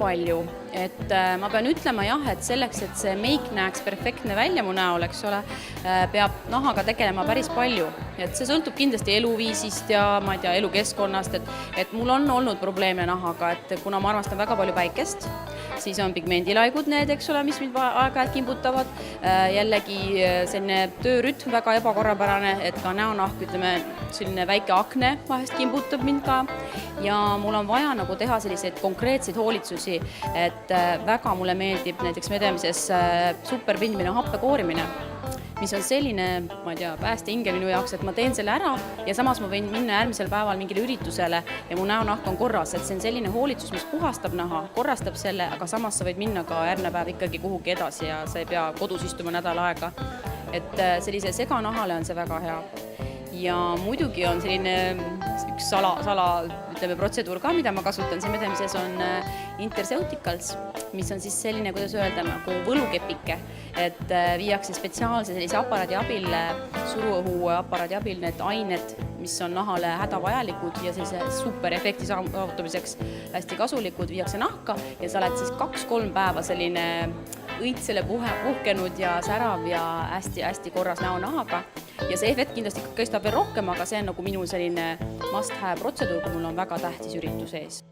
palju, et ma pean ütlema jah, et selleks, et see meik näeks perfektne välja mu näol, eks ole, peab nahaga tegelema päris palju. Et see sõltub kindlasti eluviisist ja ma ei tea, elukeskkonnast, et mul on olnud probleeme nahaga, et kuna ma armastan väga palju päikest, siis on pigmendilaigud need, eks ole, mis mind aeg-ajalt kimbutavad. Jällegi selline töörütm väga ebakorrapärane, et ka näonahk, ütleme, selline väike akne vahest kimbutab mind ka. Ja mul on vaja nagu teha selliseid konkreetseid hoolitsusi, et väga mulle meeldib näiteks medemises superpindmine happekoorimine, mis on selline, ma ei tea, päästehinge minu jaoks, et ma teen selle ära ja samas ma võin minna järgmisel päeval mingile üritusele ja mu näonahk on korras, et see on selline hoolitsus, mis puhastab naha, korrastab selle, aga samas sa võid minna ka järgmine päev ikkagi kuhugi edasi ja sa ei pea kodus istuma nädal aega. Et sellise seganahale on see väga hea. Ja muidugi on selline üks ütleme, protseduur ka, mida ma kasutan siin medemises, on Interseuticals, mis on siis selline, kuidas öelda, nagu võlukepike, et viiakse spetsiaalse sellise aparaadi abil, suruõhu aparaadi abil need ained, mis on nahale hädavajalikud ja sellise superefekti saavutamiseks hästi kasulikud, viiakse nahka ja sa oled siis 2-3 päeva selline õitsele puhkenud ja särav ja hästi korras näonahaga. Ja see efekt kindlasti kestab veel rohkem, aga see on nagu minu selline must-have protseduur, kui mul on väga tähtis üritus ees.